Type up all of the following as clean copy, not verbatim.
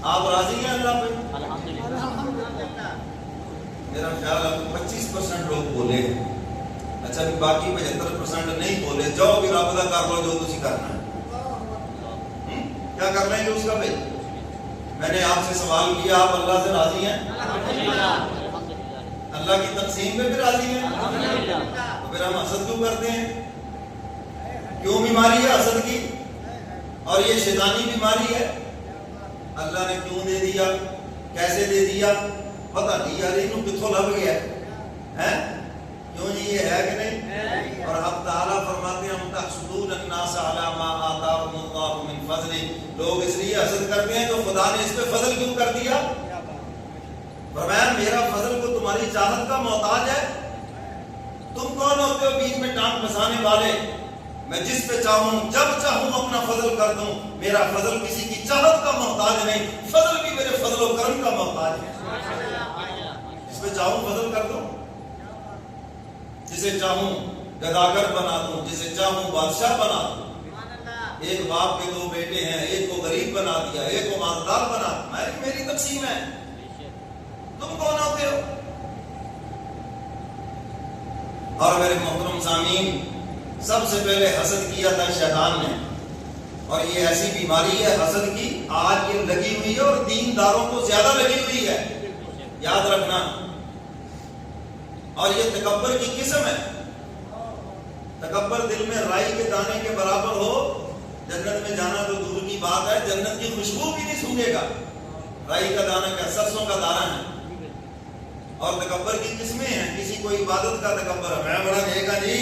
آپ راضی ہیں اللہ پہ؟ الحمدللہ۔ میرا خیال ہے 25% لوگ بولے ہیں، اچھا بھی باقی 75% نہیں بولے۔ جاؤ بھی رابطہ کر لو جو تسی کرنا ہے۔ کیا کر لیں گے اس کا بھائی؟ میں نے آپ سے سوال کیا، آپ اللہ سے راضی ہیں؟ اللہ کی تقسیم پہ بھی راضی ہیں؟ تو پھر ہم حسد کیوں کرتے ہیں؟ کیوں بیماری ہے حسد کی؟ اور یہ شیطانی بیماری ہے۔ اللہ نے کیوں دے دیا، کیسے دے دیا پتہ نہیں یار، انہوں کتوں لگ گیا ہے؟ کیوں جی یہ ہے کہ نہیں؟ اور اب تعالیٰ فرماتے ہیں ام تحسدون الناس علی ما آتاهم اللہ من فضل، لوگ اس لیے حسد کرتے ہیں تو خدا نے اس پہ فضل کیوں کر دیا؟ فرمایا میرا فضل کو تمہاری چاہت کا محتاج ہے؟ تم کون ہوتے ہو بیچ میں ٹانگ پھنسانے والے؟ میں جس پہ چاہوں جب چاہوں اپنا فضل کر دوں، میرا فضل کسی کی چاہت کا محتاج نہیں، فضل بھی میرے فضل و کرم کا محتاج ہے۔ جس پہ چاہوں فضل کر دوں، جسے چاہوں گداگر بنا دوں، جسے چاہوں بادشاہ بنا دوں۔ ایک باپ کے 2 بیٹے ہیں، ایک کو غریب بنا دیا، ایک کو مالدار بنا دیا، میری تقسیم ہے، تم کون ہوتے ہو؟ اور میرے محترم سامعین، سب سے پہلے حسد کیا تھا شیطان نے، اور یہ ایسی بیماری ہے حسد کی، آج یہ لگی ہوئی ہے اور دینداروں کو زیادہ لگی ہوئی ہے، یاد رکھنا۔ اور یہ تکبر کی قسم ہے۔ تکبر دل میں رائی کے دانے کے برابر ہو، جنت میں جانا تو دور کی بات ہے، جنت کی خوشبو بھی نہیں سونگے گا۔ رائی کا دانہ کیا؟ سرسوں کا دانہ ہے۔ اور تکبر کی قسمیں ہیں، کسی کو عبادت کا تکبر ہے، میں بڑا نیک ہوں جی،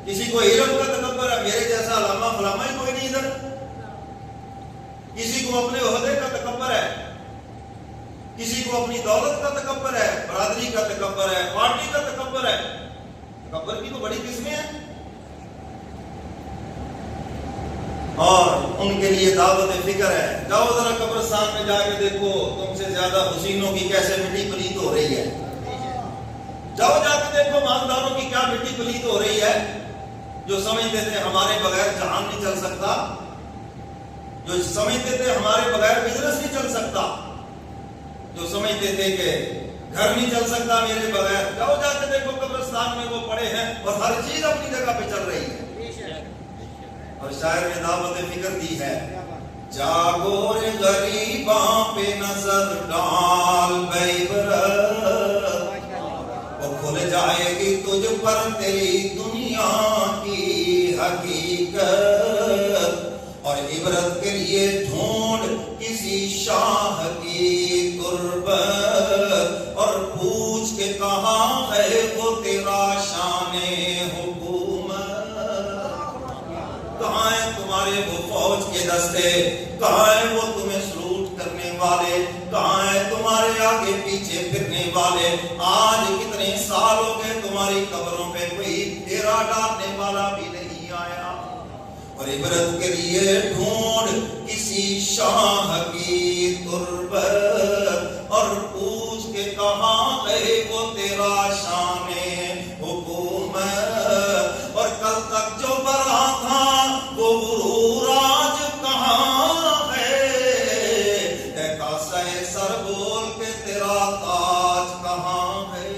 کسی کو علم کا تکبر ہے، میرے جیسا علامہ فلاما ہی کوئی نہیں ادھر، کسی کو اپنے عہدے کا تکبر ہے، کسی کو اپنی دولت کا تکبر ہے، برادری کا تکبر ہے، پارٹی کا تکبر ہے۔ تکبر کی تو بڑی قسمیں ہیں، اور ان کے لیے دعوت فکر ہے۔ جاؤ ذرا قبرستان میں جا کے دیکھو، تم سے زیادہ حسینوں کی کیسے مٹی پلیت ہو رہی ہے۔ جاؤ جا کے دیکھو مالداروں کی کیا مٹی پلیت ہو رہی ہے، جو سمجھتے تھے ہمارے بغیر جہان نہیں چل سکتا، جو سمجھتے تھے ہمارے بغیر بزنس نہیں چل سکتا، جو سمجھتے تھے کہ گھر نہیں چل سکتا میرے بغیر، جاؤ جا کے دیکھو قبرستان میں وہ پڑے ہیں اور ہر چیز اپنی جگہ پہ چل رہی ہے۔ اور شاعر نے دعوت فکر دی ہے، جاگو رے غریباں پہ نظر ڈال بے عبرت، وہ کھل جائے گی تجھ پر تیری دنیا کی حقیقت، اور عبرت کے لیے ڈھونڈ کسی شاہ کی تربت، اور پوچھ کے کہاں ہے وہ تیرا شان حکومت، کہاں ہیں تمہارے وہ فوج کے دستے، کہاں ہیں وہ تمہیں سلوٹ کرنے والے، کہاں ہیں تمہارے آگے پیچھے پھرنے والے، آج کتنے سال ہو گئے تمہاری قبروں پہ کوئی پھیرا ڈالنے والا بھی نہیں آیا، اور عبرت کے لیے ڈھونڈ کسی شاہ کی تربت، اور پوچھ کے کہاں ہے وہ تیرا شان حکومت، اور کل تک جو بڑا تھا وہ غرور آج کہاں ہے، اے کاسہ سر بول کے تیرا تاج کہاں ہے،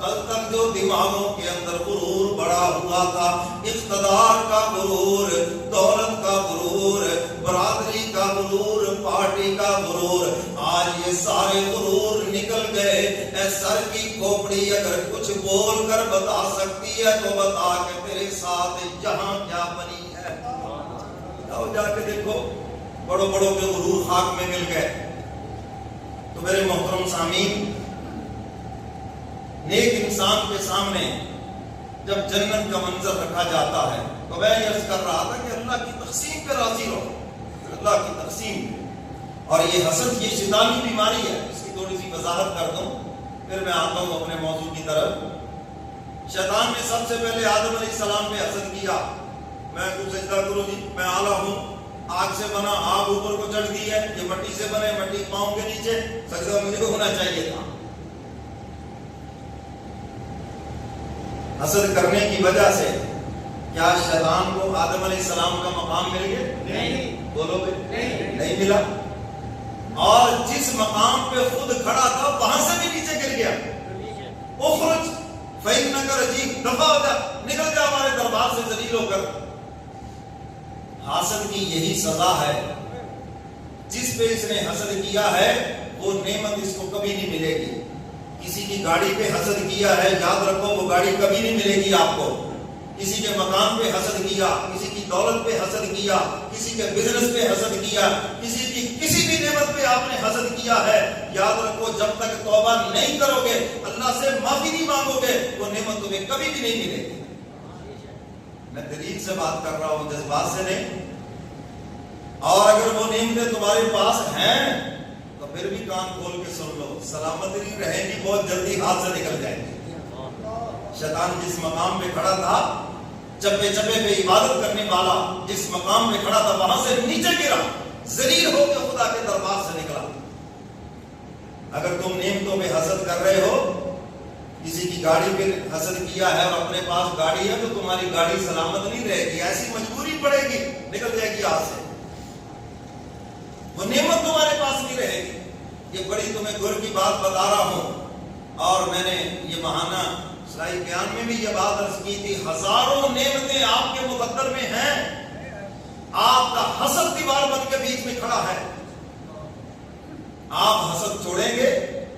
کل تک جو دماغوں کے اندر غرور بڑا ہوا تھا، اقتدار کا غرور، دولت کا غرور، برادری کا غرور، پارٹی کا غرور، آج یہ سارے غرور نکل گئے۔ اے سر کی کھوپڑی اگر کچھ بول کر بتا سکتی ہے تو بتا کہ تیرے ساتھ جہاں کیا بنی ہے۔ جاؤ جا کے دیکھو، بڑوں بڑوں کے غرور خاک میں مل گئے۔ تو میرے محترم سامعین، نیک انسان کے سامنے جب جنت کا منظر رکھا جاتا ہے تو میں یہ عرض کر رہا تھا کہ اللہ کی تقسیم پہ راضی رہو، اللہ کی تقسیم پہ۔ اور یہ حسد یہ شیطانی بیماری ہے، اس کی تھوڑی سی وضاحت کر دوں پھر میں آتا ہوں اپنے موضوع کی طرف۔ شیطان نے سب سے پہلے آدم علیہ السلام پہ حسد کیا، میں کو سجدہ کرو جی، میں اعلیٰ ہوں، آگ سے بنا آگ اوپر کو چڑھ دی ہے، یہ مٹی سے بنے، مٹی پاؤں کے نیچے، سجدہ مجھے کو ہونا چاہیے تھا۔ حسد کرنے کی وجہ سے کیا شیطان کو آدم علیہ السلام کا مقام مل گیا؟ نہیں، بولو بھائی، نہیں نہیں ملا، اور جس مقام پہ خود کھڑا تھا وہاں سے بھی نیچے گر گیا. اخرج فإنک رجیم، دفع ہو جا، نکل جا ہمارے دربار سے ذلیل ہو کر. حاسد کی یہی سزا ہے، جس پہ اس نے حسد کیا ہے وہ نعمت اس کو کبھی نہیں ملے گی. کسی کی گاڑی پہ حسد کیا ہے، یاد رکھو وہ گاڑی کبھی نہیں ملے گی آپ کو. کسی کے مکان پہ حسد کیا، کسی کی دولت پہ حسد کیا، کسی کے بزنس پہ حسد کیا، کسی کی کسی بھی نعمت پہ آپ نے حسد کیا ہے، یاد رکھو جب تک توبہ نہیں کرو گے، اللہ سے معافی نہیں مانگو گے، وہ نعمت تمہیں کبھی بھی نہیں ملے گی. میں دلیل سے بات کر رہا ہوں، جذبات سے نہیں. اور اگر وہ نعمتیں تمہارے پاس ہیں تو پھر بھی کان کھول کے سن لو، سلامت نہیں رہیں گی، بہت جلدی ہاتھ سے نکل جائیں گی. شیطان جس مقام پہ کھڑا تھا، چپے چپے پہ عبادت کرنے والا جس مقام پہ کھڑا تھا وہاں سے نیچے گرا، ذلیل ہو کے خدا کے دربار سے نکلا. اگر تم نعمتوں پہ حسد کر رہے ہو، کسی کی گاڑی پہ حسد کیا ہے اور اپنے پاس گاڑی ہے تو تمہاری گاڑی سلامت نہیں رہے گی، ایسی مجبوری پڑے گی، نکل جائے گی ہاتھ سے. وہ نعمت تمہارے پاس نہیں رہے گی. یہ بڑی تمہیں گر کی بات بتا رہا ہوں، اور میں نے یہ بہانہ صحیح بیان میں بھی یہ بات عرض کی تھی، ہزاروں نعمتیں آپ کے مقدر میں ہیں، آپ کا حسد دیوار بن کے بیچ میں کھڑا ہے. آپ حسد چھوڑیں گے،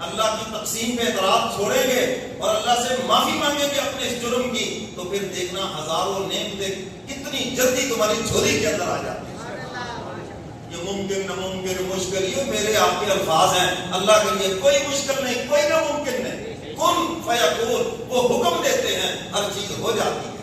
اللہ کی تقسیم پہ اعتراض چھوڑیں گے اور اللہ سے معافی مانگیں گے اپنے اس جرم کی، تو پھر دیکھنا ہزاروں نعمتیں کتنی جلدی تمہاری جھولی کے اندر آ جاتی ہیں. یہ ممکن ناممکن مشکل، یہ میرے آپ کے الفاظ ہیں. اللہ کے لیے کوئی مشکل نہیں، کوئی ناممکن نہیں. کن فیکون، وہ حکم دیتے ہیں، ہر چیز ہو جاتی ہے.